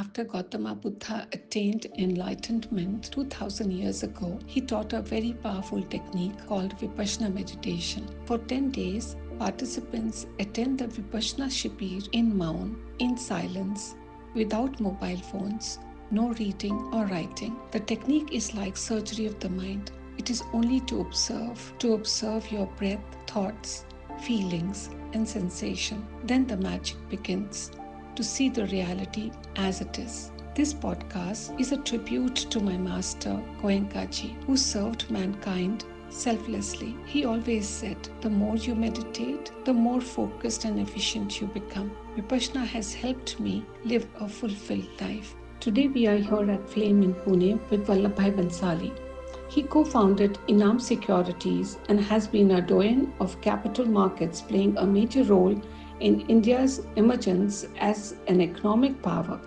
after Gautama Buddha attained enlightenment 2000 years ago, he taught a very powerful technique called Vipassana meditation. For 10 days, participants attend the Vipassana Shibir in Maun, in silence, without mobile phones, no reading or writing. The technique is like surgery of the mind. It is only to observe your breath, thoughts, feelings, and sensation. Then the magic begins, to see the reality as it is. This podcast is a tribute to my master, Goenkaji, who served mankind selflessly. He always said, the more you meditate, the more focused and efficient you become. Vipassana has helped me live a fulfilled life. Today we are here at Flame in Pune with Walapai Bansali. He co-founded Inam Securities and has been a doyen of capital markets, playing a major role in India's emergence as an economic power.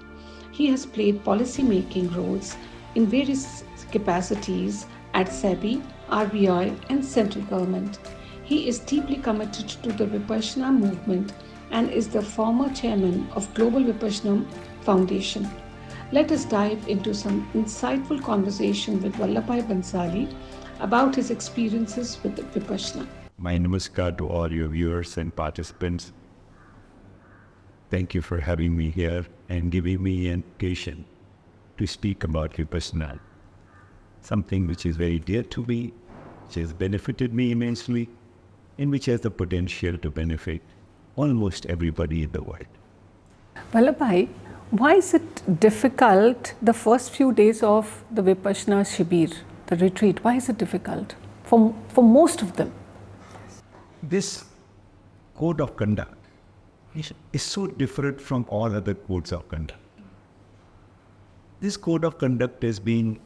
He has played policy-making roles in various capacities at SEBI, RBI, and central government. He is deeply committed to the Vipassana movement and is the former chairman of Global Vipassana Foundation. Let us dive into some insightful conversation with Walapai Bansali about his experiences with Vipassana. My namaskar to all your viewers and participants. Thank you for having me here and giving me an occasion to speak about Vipassana, something which is very dear to me, which has benefited me immensely, and which has the potential to benefit almost everybody in the world. Walapai, why is it difficult the first few days of the Vipassana Shibir, the retreat? Why is it difficult for most of them? This code of conduct is so different from all other codes of conduct. This code of conduct has been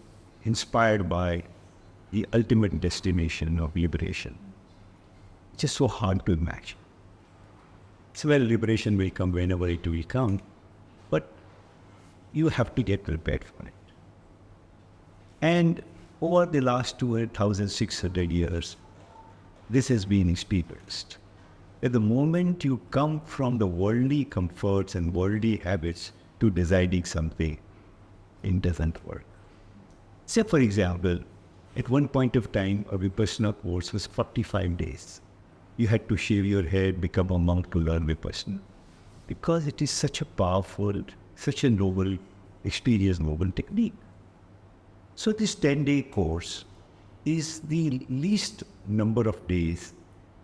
inspired by the ultimate destination of liberation, which is so hard to imagine. So, well, liberation will come whenever it will come, but you have to get prepared for it. And over the last 2,600 years, this has been experienced. At the moment you come from the worldly comforts and worldly habits to deciding something, it doesn't work. Say, for example, at one point of time, a Vipassana course was 45 days. You had to shave your head, become a monk to learn Vipassana. Because it is such a powerful, such a noble experience, noble technique. So this 10-day course is the least number of days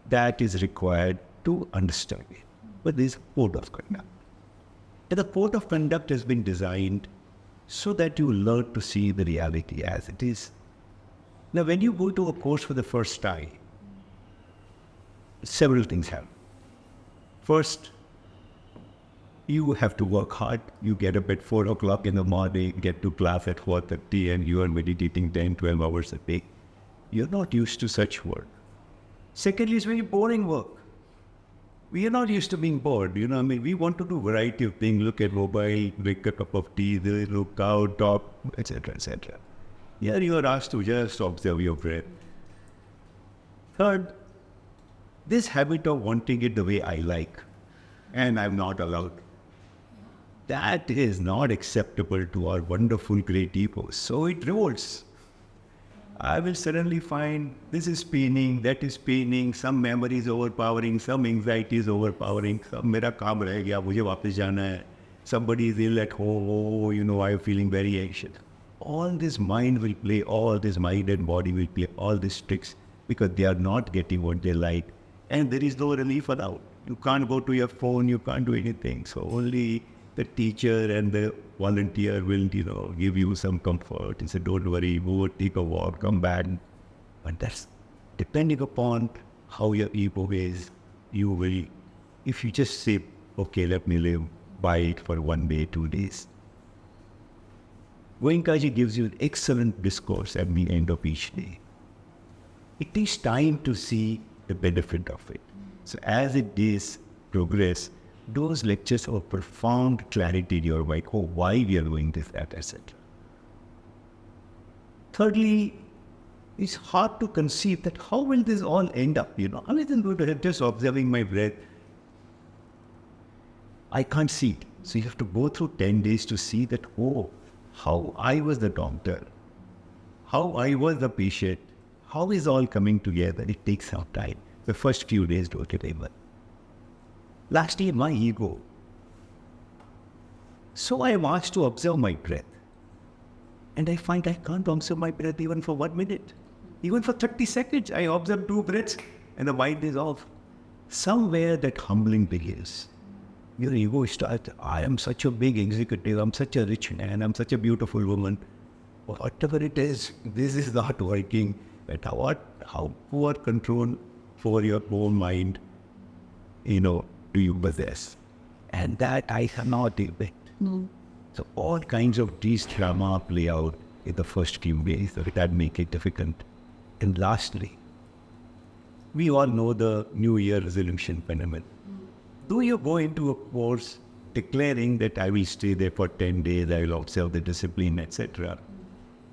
that is required to understand it. But there is a code of conduct. And the code of conduct has been designed so that you learn to see the reality as it is. Now, when you go to a course for the first time, several things happen. First, you have to work hard. You get up at 4 o'clock in the morning, get to class at 4:30, and you are meditating 10, 12 hours a day. You're not used to such work. Secondly, it's very boring work. We are not used to being bored. We want to do variety of things, look at mobile, drink a cup of tea, look out, talk, etc., etc. Here you are asked to just observe your breath. Third, this habit of wanting it the way I like, and I'm not allowed. That is not acceptable to our wonderful great egos. So it revolts. I will suddenly find this is paining, that is paining, some memory is overpowering, some anxiety is overpowering, some mera kaam reh gaya, mujhe wapas jana hai. Somebody is ill at home, I'm feeling very anxious. All this mind will play, all this mind and body will play all these tricks because they are not getting what they like. And there is no relief allowed. You can't go to your phone, you can't do anything. So only the teacher and the volunteer will, give you some comfort. He said, don't worry, go take a walk, come back. But that's depending upon how your ego is, you will, if you just say, okay, let me live by it for 1 day, 2 days. Goenkaji gives you an excellent discourse at the end of each day. It takes time to see the benefit of it. So as it days progress, those lectures have profound clarity in your mind, why we are doing this, that, etc. Thirdly, it's hard to conceive that how will this all end up, I'm just observing my breath. I can't see it. So you have to go through 10 days to see that, oh, how I was the doctor, how I was the patient, how is all coming together. It takes some time. The first few days don't get able. Lastly, my ego. So I am asked to observe my breath. And I find I can't observe my breath even for 1 minute. Even for 30 seconds, I observe 2 breaths and the mind is off. Somewhere that humbling begins. Your ego starts, I am such a big executive, I'm such a rich man, I'm such a beautiful woman. Whatever it is, this is not working. But how poor control for your own mind, do you possess? And that I cannot evict. So all kinds of these drama play out in the first few days that make it difficult. And lastly, we all know the New Year resolution phenomenon. Though you go into a course declaring that I will stay there for 10 days, I will observe the discipline, etc.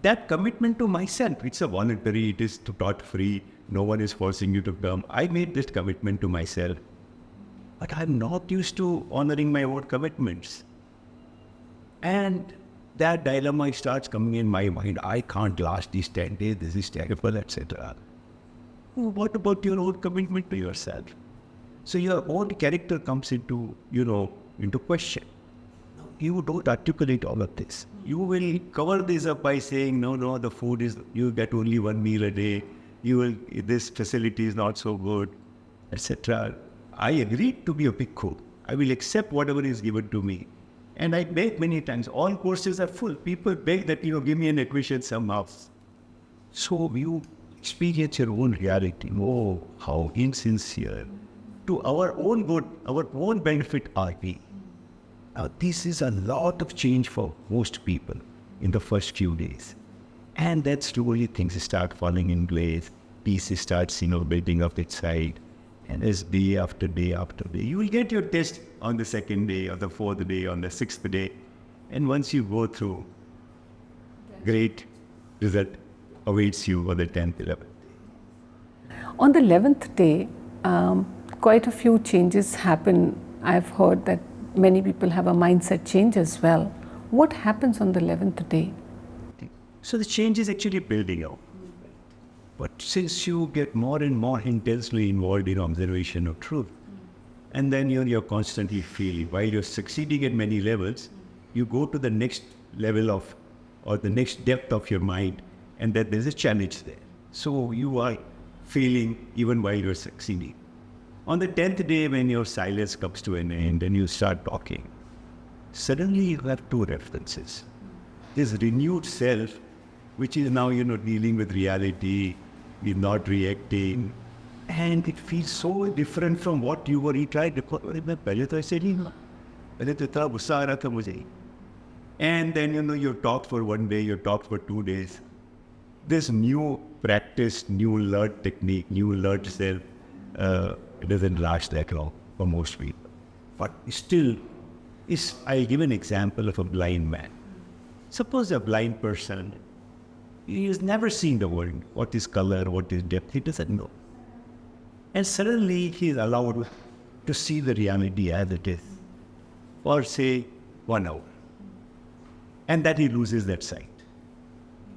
That commitment to myself, it's a voluntary, it is taught free, no one is forcing you to come. I made this commitment to myself. But I'm not used to honoring my own commitments. And that dilemma starts coming in my mind. I can't last these 10 days, this is terrible, etc. What about your own commitment to yourself? So your own character comes into question. You don't articulate all of this. You will cover this up by saying, no, the food is, you get only 1 meal a day. This facility is not so good, etc. I agreed to be a bhikkhu. I will accept whatever is given to me. And I beg many times, all courses are full. People beg that, give me an admission somehow. So you experience your own reality. Oh, how insincere. To our own good, our own benefit are we. Now, this is a lot of change for most people in the first few days. And that slowly things start falling in place. Peace starts, building up its side. And as day after day after day, you will get your test on the 2nd day, or the 4th day, on the 6th day. And once you go through, great result awaits you on the 10th, 11th day. On the 11th day, quite a few changes happen. I've heard that many people have a mindset change as well. What happens on the 11th day? So the change is actually building out. But since you get more and more intensely involved in observation of truth, and then you're constantly feeling, while you're succeeding at many levels, you go to the next level or the next depth of your mind, and that there's a challenge there. So you are feeling even while you're succeeding. On the 10th day, when your silence comes to an end and you start talking, suddenly you have 2 references. This renewed self, which is now, dealing with reality, you're not reacting, and it feels so different from what you were. He tried to call me, and then, you talk for 1 day, you talk for 2 days. This new practice, new learned technique, new learned self, it doesn't last that long for most people. But still, I'll give an example of a blind man. Suppose a blind person, he has never seen the world, what is color, what is depth, he doesn't know. And suddenly he is allowed to see the reality as it is, for say 1 hour. And that he loses that sight.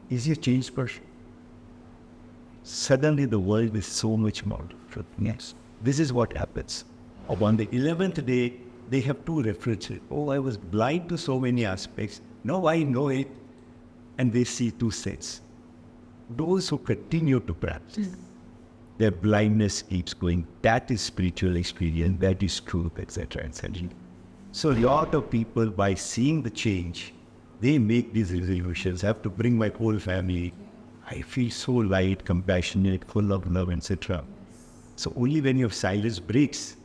Is he a changed person? Suddenly the world is so much more different. Yes. This is what happens. On the 11th day, they have 2 references. Oh, I was blind to so many aspects. Now I know it. And they see 2 sets. Those who continue to practice, their blindness keeps going. That is spiritual experience. That is truth, etc., etc. So a lot of people, by seeing the change, they make these resolutions. I have to bring my whole family. I feel so light, compassionate, full of love, etc. So only when your silence breaks,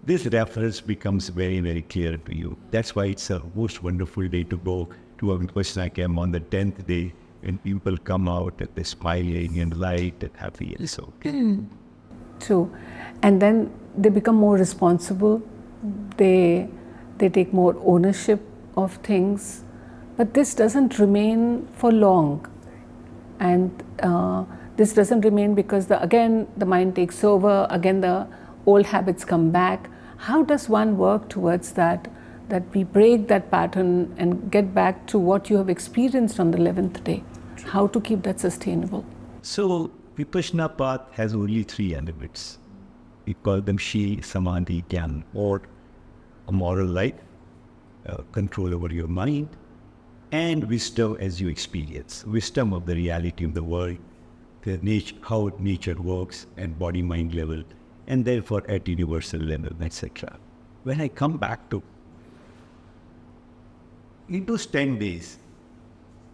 this reference becomes very, very clear to you. That's why it's a most wonderful day to go to a Vipassana camp on the 10th day, when people come out and they're smiling and light and happy and so. True. And then they become more responsible. They take more ownership of things. But this doesn't remain for long. And this doesn't remain because again the mind takes over, again the old habits come back. How does one work towards that that we break that pattern and get back to what you have experienced on the 11th day. How to keep that sustainable? So Vipassana path has only 3 elements. We call them Shi, Samadhi, Gyan, or a moral life, control over your mind, and wisdom as you experience. Wisdom of the reality of the world, the how nature works at body-mind level, and therefore at universal level, etc. When I come back to, in those 10 days,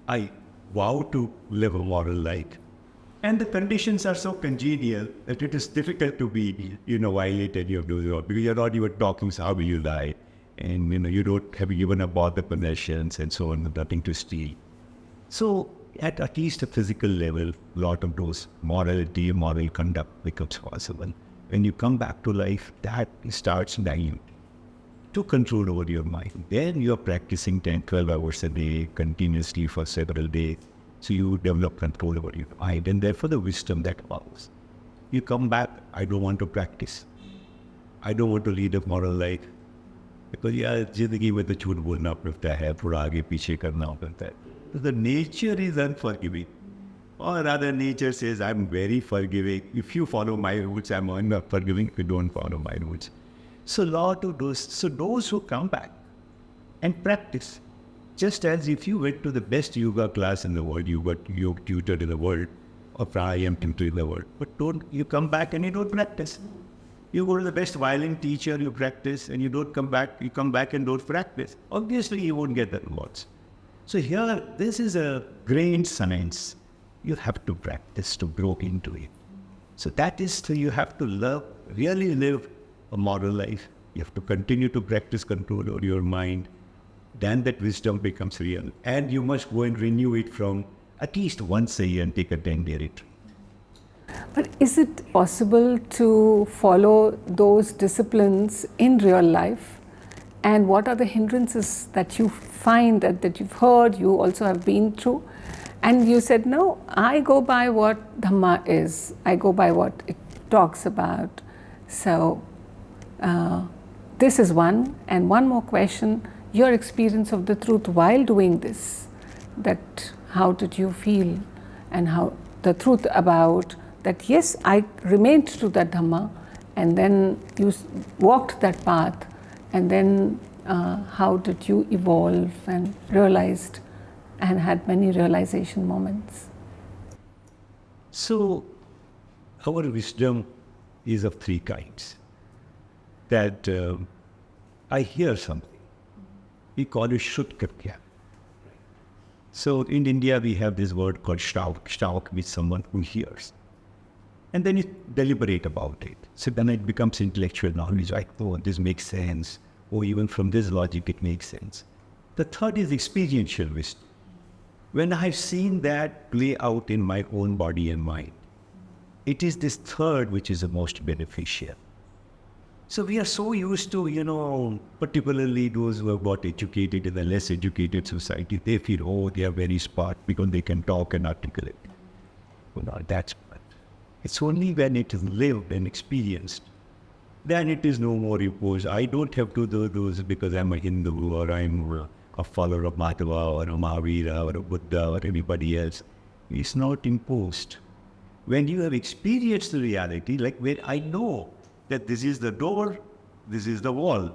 I vow to live a moral life. And the conditions are so congenial that it is difficult to be, violated. You have to, because you're not even talking, so how will you lie? And, you don't have given up all the possessions and so on, nothing to steal. So at least a physical level, a lot of those moral conduct becomes possible. When you come back to life, that starts dilute to control over your mind. Then you're practicing 10, 12 hours a day continuously for several days. So you develop control over your mind, and therefore the wisdom that follows. You come back, I don't want to practice. I don't want to lead a moral life. Because zindagi mein to jhoot bolna padta hai, thoda aage piche karna padta hai. The nature is unforgiving. Or rather, nature says, I'm very forgiving. If you follow my rules, I'm unforgiving if you don't follow my rules. So those who come back and practice, just as if you went to the best yoga class in the world, you got yoga tutored in the world, or pranayam tutor in the world, but you come back and you don't practice. You go to the best violin teacher, you practice, and you come back and don't practice. Obviously, you won't get the rewards. So here, this is a great science. You have to practice to grow into it. So that is, so you have to really live a moral life. You have to continue to practice control over your mind. Then that wisdom becomes real. And you must go and renew it from at least once a year and take a 10-day retreat. But is it possible to follow those disciplines in real life? And what are the hindrances that you find that you've heard, you also have been through? And you said, no, I go by what Dhamma is. I go by what it talks about. So this is one. And one more question, your experience of the truth while doing this, that how did you feel, and how the truth about that, yes, I remained to that Dhamma, and then you walked that path, and then how did you evolve and realized and had many realization moments? So our wisdom is of 3 kinds. That I hear something. We call it Shrut-Kritya. So in India, we have this word called Shrauk, which someone who hears. And then you deliberate about it. So then it becomes intellectual knowledge, like, oh, this makes sense. Or even from this logic, it makes sense. The third is experiential wisdom. When I've seen that play out in my own body and mind, it is this third which is the most beneficial. So we are so used to, particularly those who have got educated in a less educated society, they feel, oh, they are very smart because they can talk and articulate. Well, no, that's bad. It's only when it is lived and experienced, then it is no more imposed. I don't have to do those because I'm a Hindu or I'm a follower of Madhava or a Mahavira or a Buddha or anybody else. It's not imposed. When you have experienced the reality, like where I know that this is the door, this is the wall,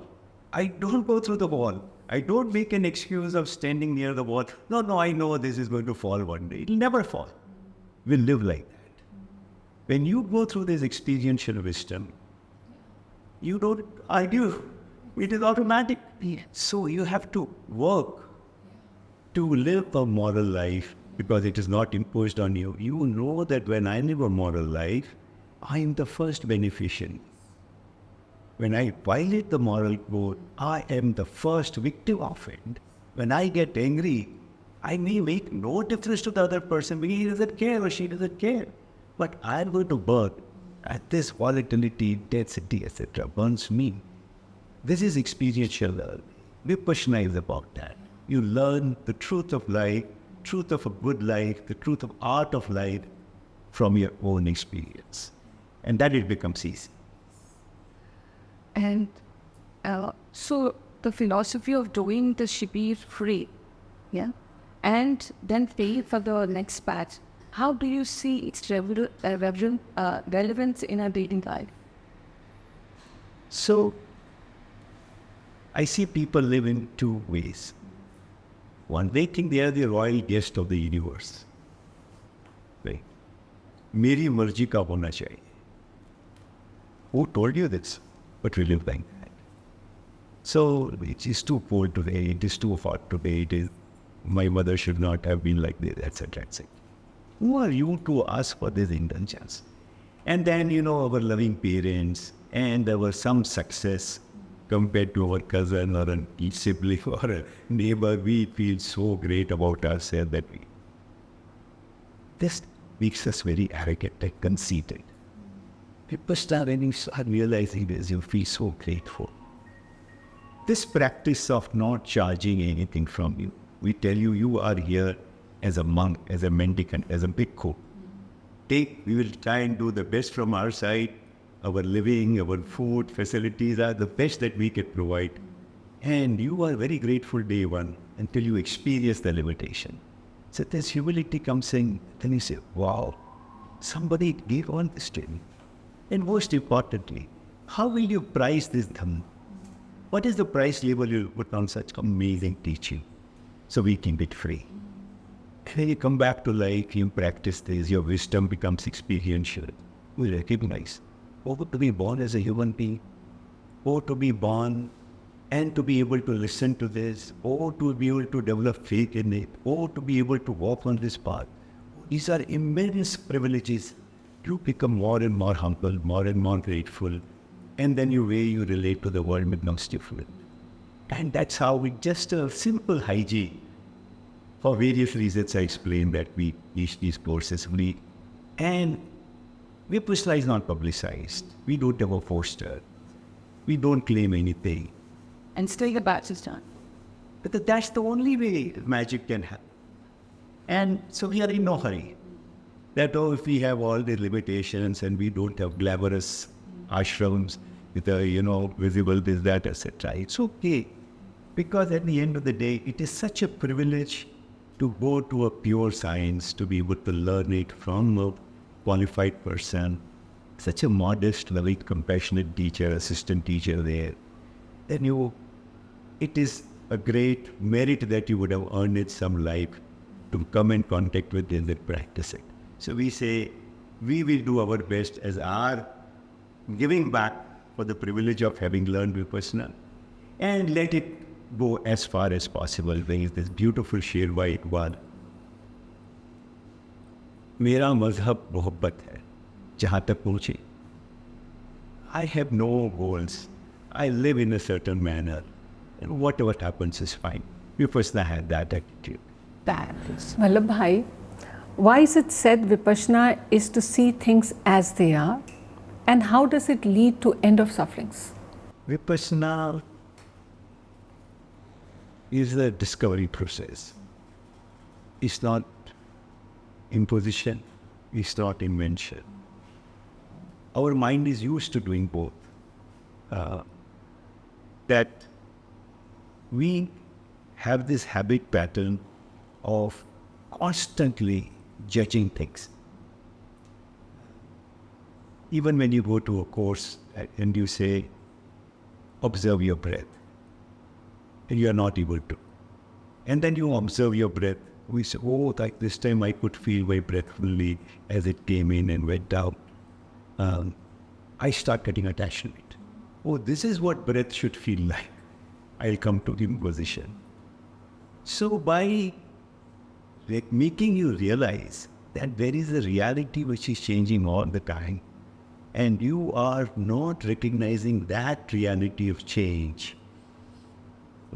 I don't go through the wall. I don't make an excuse of standing near the wall. No, I know this is going to fall one day. It will never fall. We'll live like that. When you go through this experiential wisdom, you don't argue. It is automatic. So you have to work to live a moral life because it is not imposed on you. You know that when I live a moral life, I am the first beneficiary. When I violate the moral code, I am the first victim of it. When I get angry, I may make no difference to the other person because he doesn't care or she doesn't care. But I am going to burn at this volatility, intensity, etc. burns me. This is experiential learning. Vipassana is about that. You learn the truth of life, truth of a good life, the truth of art of life from your own experience. And that it becomes easy. And so the philosophy of doing the Shibir free, yeah, and then pay for the next batch. How do you see its relevance in our daily life? So, I see people live in two ways. One, they think they are the royal guest of the universe. Right? मेरी मर्जी का होना चाहिए. Who told you this? But we live like that. So it is too cold today, it is too hot today, it is, my mother should not have been like this, etc., etc. Who are you to ask for these indulgence? And then, our loving parents and our some success compared to our cousin or a sibling or a neighbor, we feel so great about ourselves that this makes us very arrogant and conceited. People start realizing this, you feel so grateful. This practice of not charging anything from you. We tell you, you are here as a monk, as a mendicant, as a bhikkhu. We will try and do the best from our side. Our living, our food, facilities are the best that we can provide. And you are very grateful day one until you experience the limitation. So this humility comes in, then you say, wow, somebody gave all this to me. And most importantly, how will you price this Dhamma? What is the price label you put on such amazing teaching? So we can get free. And then you come back to life, you practice this, your wisdom becomes experiential. We recognize, to be born as a human being, to be born and to be able to listen to this, to be able to develop faith in it, to be able to walk on this path. These are immense privileges. You become more and more humble, more and more grateful, and then your way you relate to the world becomes different. And that's how we just a simple hygiene. For various reasons I explained that we teach these courses and Vipassana is not publicized. We don't have a poster. We don't claim anything. And still the batch is done. But that's the only way magic can happen. And so we are in no hurry. That if we have all the limitations and we don't have glamorous ashrams with a, visible this, that, etc., it's okay. Because at the end of the day, it is such a privilege to go to a pure science, to be able to learn it from a qualified person, such a modest, loving, compassionate teacher, assistant teacher there. Then it is a great merit that you would have earned in some life to come in contact with this and practice it. So we say, we will do our best as our giving back for the privilege of having learned Vipassana, and let it go as far as possible. There is this beautiful शेर by Iqbal. मेरा मजहब मोहब्बत है जहाँ तक पहुँचे. I have no goals. I live in a certain manner, and whatever happens is fine. Vipassana had that attitude. That is. Walapai, why is it said Vipassana is to see things as they are, and how does it lead to end of sufferings? Vipassana is a discovery process. It's not imposition, it's not invention. Our mind is used to doing both. That we have this habit pattern of constantly judging things. Even when you go to a course and you say, observe your breath, and you are not able to. And then you observe your breath. We say, like this time I could feel my breath fully as it came in and went out. I start getting attached to it. This is what breath should feel like. I'll come to the position. So by making you realize that there is a reality which is changing all the time, and you are not recognizing that reality of change,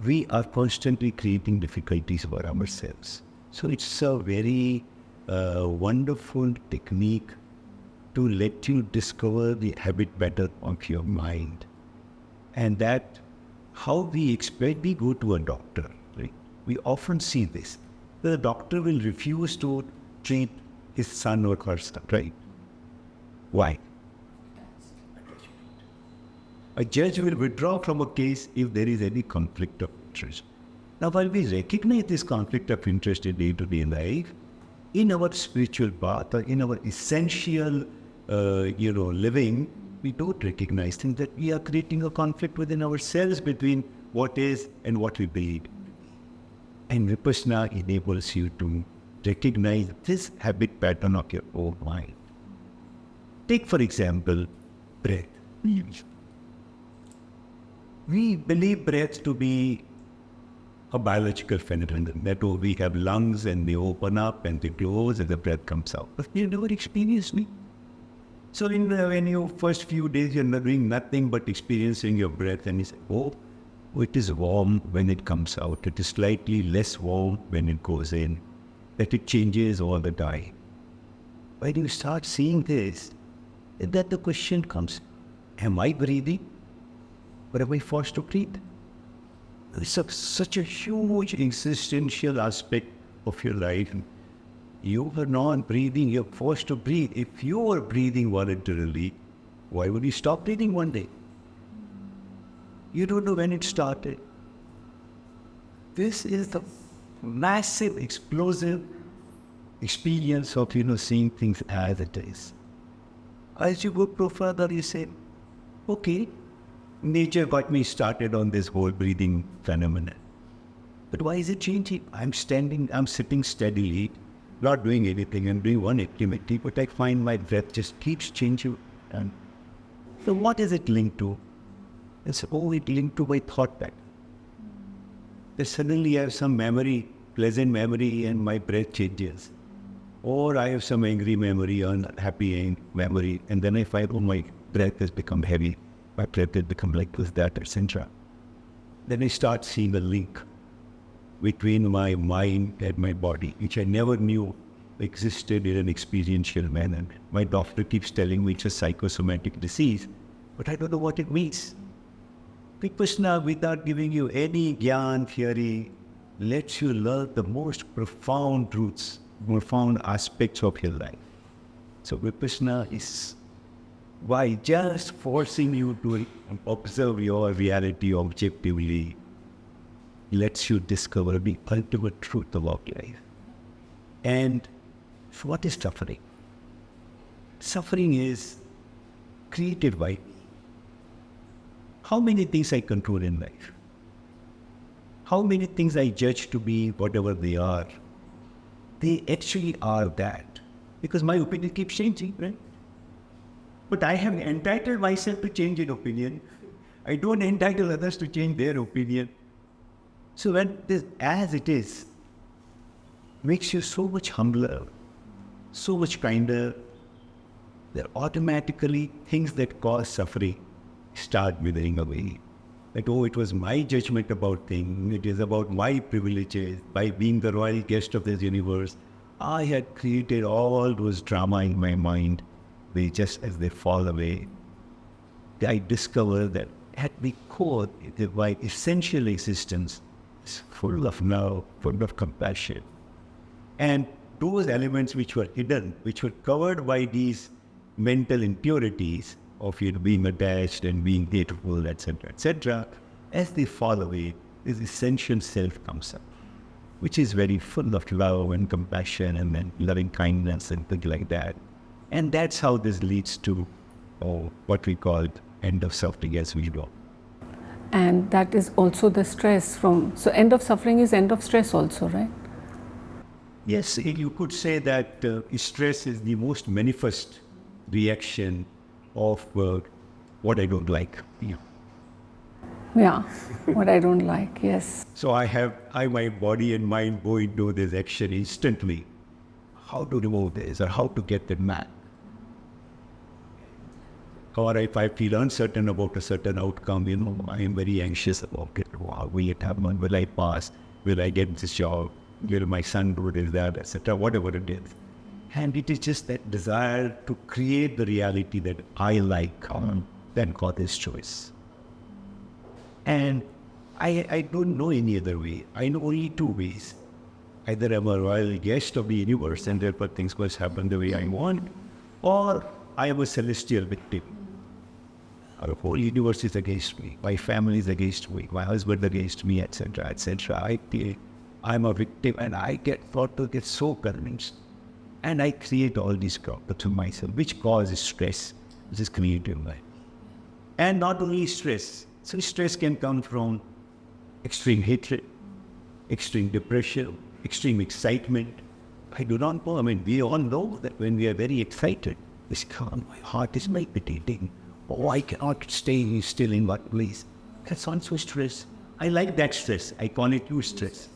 we are constantly creating difficulties for ourselves. So it's a very wonderful technique to let you discover the habit pattern of your mind. And that how we expect, we go to a doctor, right? We often see this. The doctor will refuse to treat his son or her son, right? Why? A judge will withdraw from a case if there is any conflict of interest. Now, while we recognize this conflict of interest in day-to-day life, in our spiritual path or in our essential, living, we don't recognize things that we are creating a conflict within ourselves between what is and what we believe. And Vipassana enables you to recognize this habit pattern of your own mind. Take, for example, breath. We believe breath to be a biological phenomenon, that we have lungs and they open up and they close and the breath comes out. But you never experienced me. So when you first few days you're doing nothing but experiencing your breath, and you say, oh, it is warm when it comes out. It is slightly less warm when it goes in. That it changes all the time. When you start seeing this, then the question comes, am I breathing? Or am I forced to breathe? It's such a huge existential aspect of your life. You are not breathing, you're forced to breathe. If you were breathing voluntarily, why would you stop breathing one day? You don't know when it started. This is the massive, explosive experience of, seeing things as it is. As you go further, you say, okay, nature got me started on this whole breathing phenomenon. But why is it changing? I'm sitting steadily, not doing anything, and doing one activity, but I find my breath just keeps changing. And so what is it linked to? It's only linked to my thought pattern. Then suddenly I have some memory, pleasant memory, and my breath changes. Or I have some angry memory, unhappy memory, and then I find, oh, my breath has become heavy. My breath has become like this, that, etc. Then I start seeing a link between my mind and my body, which I never knew existed in an experiential manner. My doctor keeps telling me it's a psychosomatic disease, but I don't know what it means. Vipassana, without giving you any gyan theory, lets you learn the most profound truths, profound aspects of your life. So Vipassana is by just forcing you to observe your reality objectively, lets you discover the ultimate truth of life. And what is suffering? Suffering is created by how many things I control in life? How many things I judge to be whatever they are? They actually are that. Because my opinion keeps changing, right? But I have entitled myself to change an opinion. I don't entitle others to change their opinion. So when this as it is makes you so much humbler, so much kinder, that automatically things that cause suffering start withering away. That, oh, it was my judgment about things, it is about my privileges, by being the royal guest of this universe, I had created all those drama in my mind. They just, as they fall away, I discover that at the core, my essential existence is full of love, full of compassion. And those elements which were hidden, which were covered by these mental impurities of being attached and being hateful, etc., as they fall away, this essential self comes up, which is very full of love and compassion and then loving kindness and things like that. And that's how this leads to what we call end of suffering as we go. And that is also the stress from, so end of suffering is end of stress also, right? Yes, you could say that stress is the most manifest reaction of what I don't like. Yeah, what I don't like, yes. So my body and mind go into this action instantly. How to remove this or how to get it back. Or if I feel uncertain about a certain outcome, I am very anxious about it. Wow, will it happen? Will I pass? Will I get this job? Will my son do this, that, etc., whatever it is. And it is just that desire to create the reality that I like that got this choice. And I don't know any other way. I know only two ways. Either I'm a royal guest of the universe and therefore things must happen the way I want, or I am a celestial victim. Our whole universe is against me. My family is against me. My husband against me, etc., etc. I'm a victim, and I get so convinced. And I create all these problems to myself, which causes stress, which is creative mind. And not only stress. So stress can come from extreme hatred, extreme depression, extreme excitement. I do not know. I mean, we all know that when we are very excited, this calm, my heart is palpitating. Oh, I cannot stay still in one place. That's also stress. I like that stress. I call it eustress.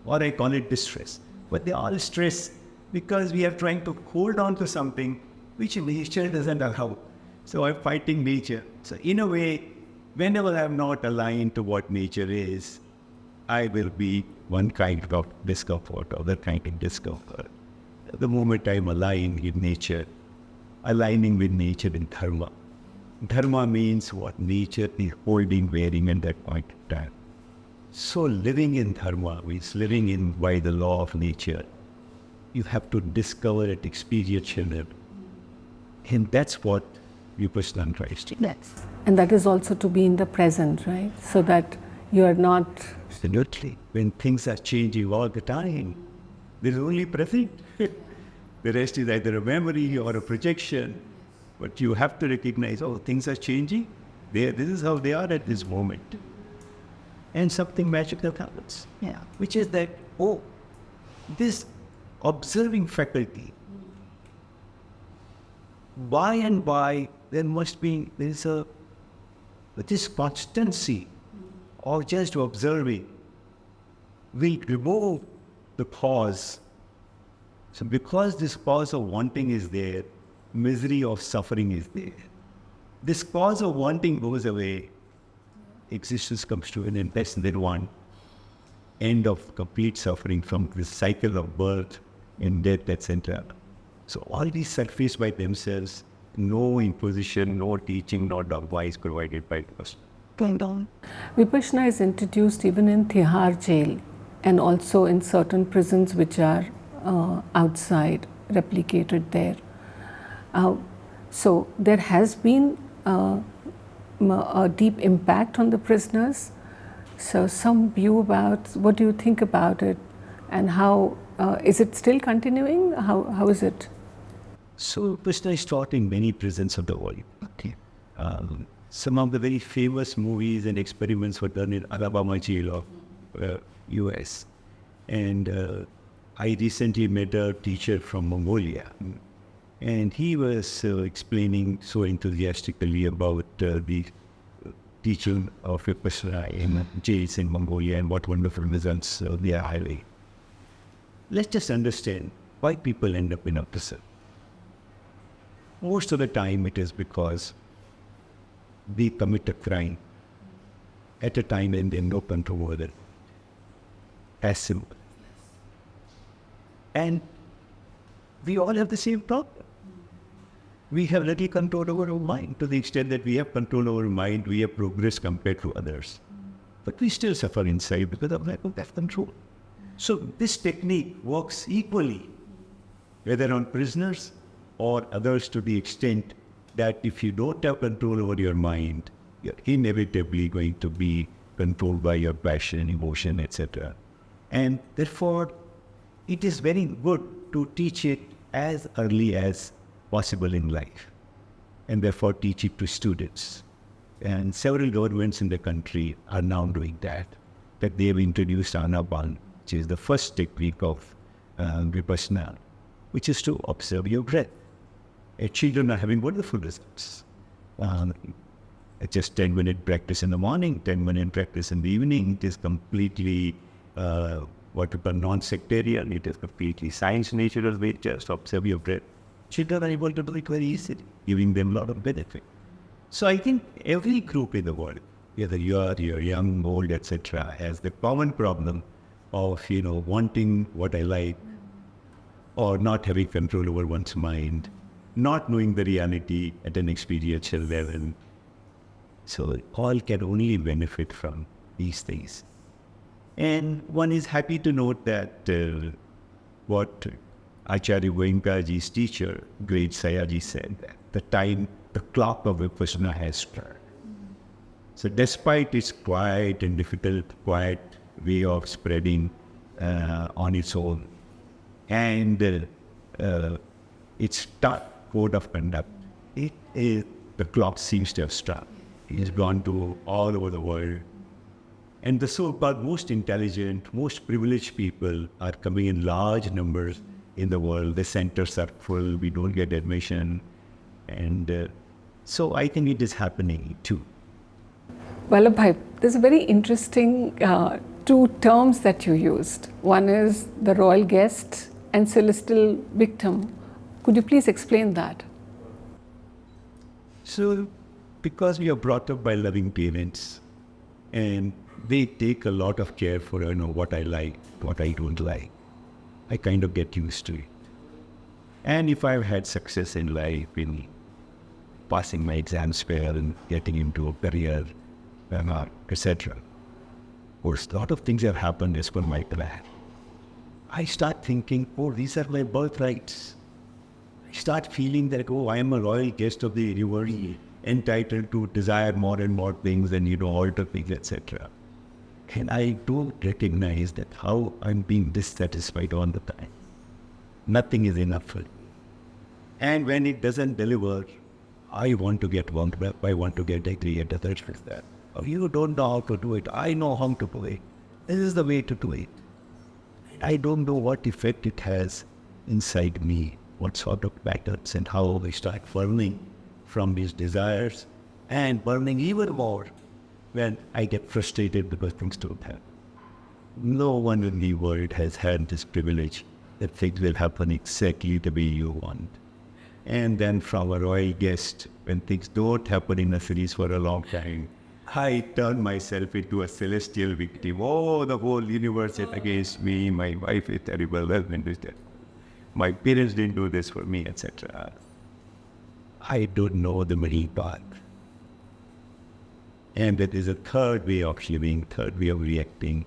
Or I call it distress. But they all stress because we are trying to hold on to something which nature doesn't allow. So I'm fighting nature. So in a way, whenever I'm not aligned to what nature is, I will be one kind of discomfort, other kind of discomfort. The moment I'm aligned with nature, aligning with nature in dharma. Dharma means what nature is holding, wearing at that point in time. So living in dharma means living in by the law of nature. You have to discover it, experience it. And that's what Vipassana tries to do. Yes. And that is also to be in the present, right? So that you are not... Absolutely. When things are changing all the time, there is only present. The rest is either a memory or a projection. But you have to recognize, oh, things are changing. This is how they are at this moment. And something magical happens. Yeah. Which is that, oh, this observing faculty, by and by, there is this constancy of just observing will remove the cause. So because this cause of wanting is there, misery of suffering is there. This cause of wanting goes away, existence comes to an end. That's the one end of complete suffering from this cycle of birth and death, etc. So all these surface by themselves, no imposition, no teaching, no advice provided by the person. Vipassana is introduced even in Tihar jail and also in certain prisons which are outside, replicated there. So there has been a deep impact on the prisoners. So some view about, what do you think about it, and how is it still continuing? How is it? So Vipassana is taught in many prisons of the world. Okay. Some of the very famous movies and experiments were done in Alabama jail of US. And I recently met a teacher from Mongolia. And he was explaining so enthusiastically about the teaching of Vipassana in jails in Mongolia and what wonderful results they are having. Let's just understand why people end up in a prison. Most of the time it is because they commit a crime at a time and they have no control over it. As simple. And we all have the same problem. We have little control over our mind. To the extent that we have control over mind, we have progress compared to others. But we still suffer inside because of lack of that control. So this technique works equally, whether on prisoners or others, to the extent that if you don't have control over your mind, you're inevitably going to be controlled by your passion, emotion, etc. And therefore, it is very good to teach it as early as possible in life, and therefore teach it to students. And several governments in the country are now doing that they have introduced Anapan, which is the first technique of Vipassana, which is to observe your breath. Children are having wonderful results. Just 10-minute practice in the morning, 10-minute practice in the evening. It is completely what we call non-sectarian. It is completely science-natural way. Just observe your breath. Children are able to do it very easily, giving them a lot of benefit. So I think every group in the world, whether you're young, old, etc., has the common problem of, wanting what I like, or not having control over one's mind, not knowing the reality at an experiential level. So all can only benefit from these things. And one is happy to note that what Acharya Goenkaji's teacher, great Sayaji, said, that the clock of Vipassana has turned. So despite its quiet and difficult, quiet way of spreading on its own, and its tough code of conduct, the clock seems to have struck. It has gone to all over the world. And the so-called most intelligent, most privileged people are coming in large numbers in the world. The centers are full, we don't get admission. And so I think it is happening too. Walapai, there's a very interesting two terms that you used. One is the royal guest and celestial victim. Could you please explain that? So, because we are brought up by loving parents, and they take a lot of care for what I like, what I don't like, I kind of get used to it. And if I've had success in life, in passing my exams well and getting into a career, etc., of course, a lot of things have happened as per my plan. I start thinking, oh, these are my birthrights. I start feeling that, oh, I am a royal guest of the universe, entitled to desire more and more things and, alter things, etc. And I don't recognize that how I'm being dissatisfied all the time. Nothing is enough for me. And when it doesn't deliver, I want to get wound up, I want to get angry at others for that. Oh, you don't know how to do it. I know how to do it. This is the way to do it. I don't know what effect it has inside me, what sort of patterns and how we start burning from these desires, and burning even more when I get frustrated because things don't happen. No one in the world has had this privilege that things will happen exactly the way you want. And then from a royal guest, when things don't happen in a series for a long time, I turn myself into a celestial victim. Oh, the whole universe is against me, my wife is terrible, husband is dead. My parents didn't do this for me, etc. I don't know the middle path. And that is a third way of living, third way of reacting,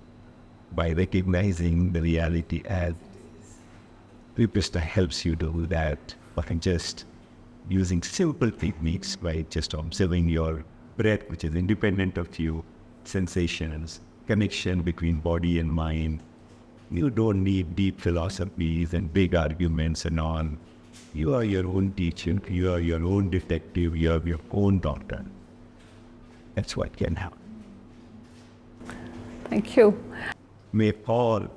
by recognizing the reality as it is. Vipassana helps you do that by just using simple techniques, by just observing your breath, which is independent of you, sensations, connection between body and mind. You don't need deep philosophies and big arguments and all. You are your own teacher, you are your own detective, you are your own doctor. That's what can happen. Thank you. May all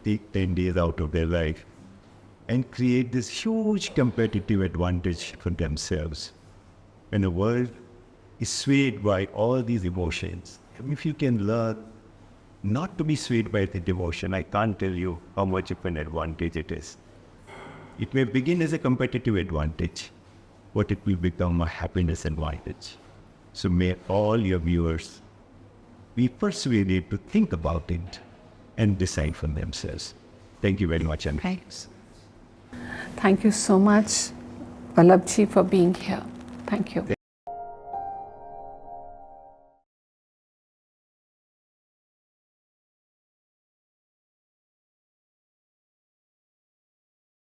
take 10 days out of their life and create this huge competitive advantage for themselves. When the world is swayed by all these emotions, if you can learn not to be swayed by the devotion, I can't tell you how much of an advantage it is. It may begin as a competitive advantage, but it will become a happiness advantage. So may all your viewers be persuaded to think about it and decide for themselves. Thank you very much, and thanks. Thank you so much, Vallabhji, for being here. Thank you.